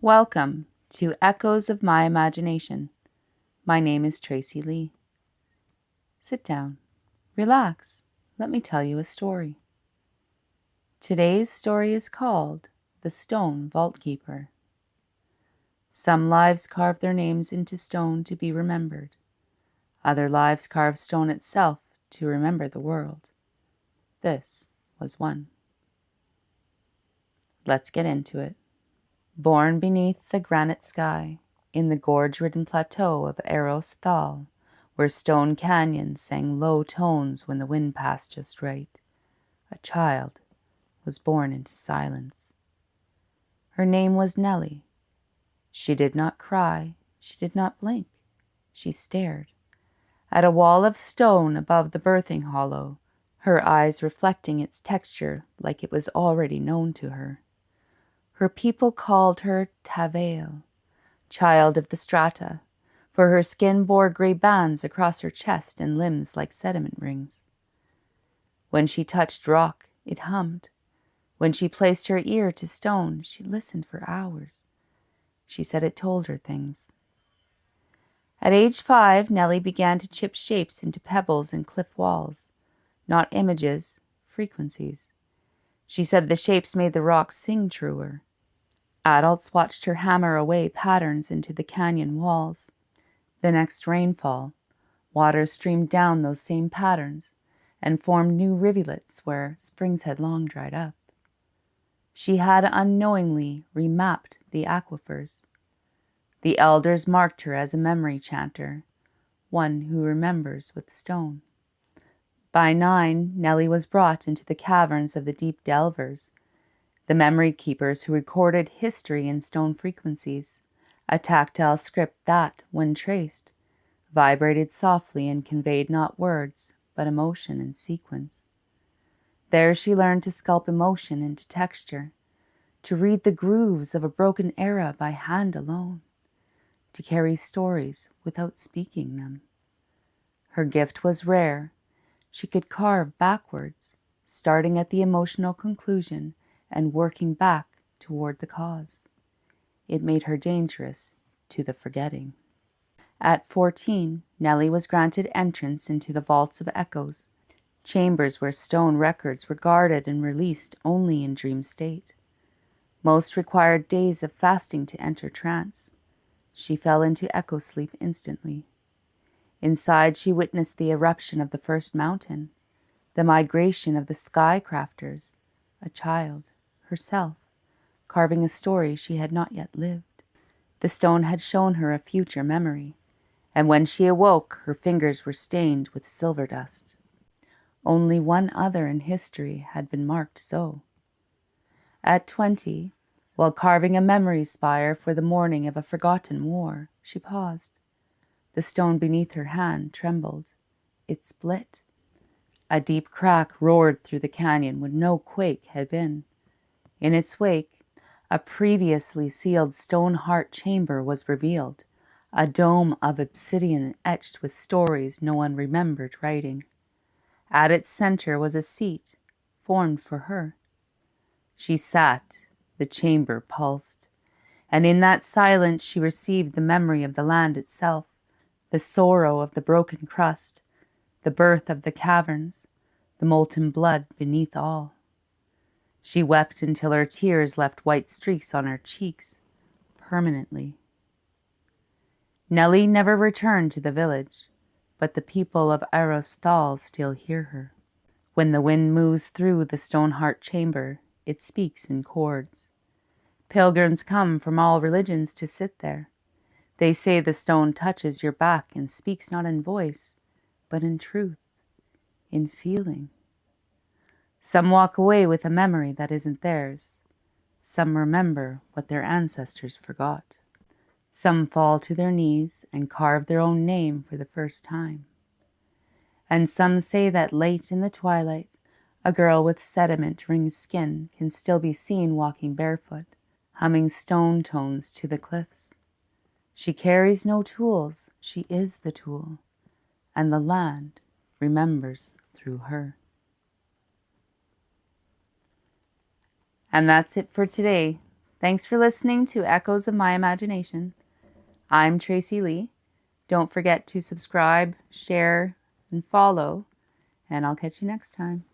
Welcome to Echoes of My Imagination. My name is Tracy Lee. Sit down, relax, let me tell you a story. Today's story is called The Stone Vault Keeper. Some lives carve their names into stone to be remembered. Other lives carve stone itself to remember the world. This was one. Let's get into it. Born beneath the granite sky, in the gorge-ridden plateau of Eros Thal, where stone canyons sang low tones when the wind passed just right, a child was born into silence. Her name was Nelei. She did not cry, she did not blink. She stared at a wall of stone above the birthing hollow, her eyes reflecting its texture like it was already known to her. Her people called her Tavail, child of the strata, for her skin bore gray bands across her chest and limbs like sediment rings. When she touched rock, it hummed. When she placed her ear to stone, she listened for hours. She said it told her things. At age 5, Nelei began to chip shapes into pebbles and cliff walls, not images, frequencies. She said the shapes made the rocks sing truer. Adults watched her hammer away patterns into the canyon walls. The next rainfall, water streamed down those same patterns and formed new rivulets where springs had long dried up. She had unknowingly remapped the aquifers. The elders marked her as a memory chanter, one who remembers with stone. By 9, Nelei was brought into the caverns of the deep delvers, the memory keepers who recorded history in stone frequencies, a tactile script that, when traced, vibrated softly and conveyed not words, but emotion and sequence. There she learned to sculpt emotion into texture, to read the grooves of a broken era by hand alone, to carry stories without speaking them. Her gift was rare. She could carve backwards, starting at the emotional conclusion and working back toward the cause. It made her dangerous to the forgetting. At 14, Nelei was granted entrance into the vaults of echoes, chambers where stone records were guarded and released only in dream state. Most required days of fasting to enter trance. She fell into echo sleep instantly. Inside, she witnessed the eruption of the first mountain, the migration of the sky crafters, a child, herself, carving a story she had not yet lived. The stone had shown her a future memory, and when she awoke, her fingers were stained with silver dust. Only one other in history had been marked so. At 20, while carving a memory spire for the morning of a forgotten war, she paused. The stone beneath her hand trembled. It split. A deep crack roared through the canyon when no quake had been. In its wake, a previously sealed stone heart chamber was revealed, a dome of obsidian etched with stories no one remembered writing. At its center was a seat, formed for her. She sat, the chamber pulsed, and in that silence she received the memory of the land itself, the sorrow of the broken crust, the birth of the caverns, the molten blood beneath all. She wept until her tears left white streaks on her cheeks, permanently. Nelei never returned to the village, but the people of Eros Thal still hear her. When the wind moves through the stone heart chamber, it speaks in chords. Pilgrims come from all religions to sit there. They say the stone touches your back and speaks not in voice, but in truth, in feeling. Some walk away with a memory that isn't theirs. Some remember what their ancestors forgot. Some fall to their knees and carve their own name for the first time. And some say that late in the twilight, a girl with sediment-ringed skin can still be seen walking barefoot, humming stone tones to the cliffs. She carries no tools, she is the tool, and the land remembers through her. And that's it for today. Thanks for listening to Echoes of My Imagination. I'm Tracy Lee. Don't forget to subscribe, share, and follow, and I'll catch you next time.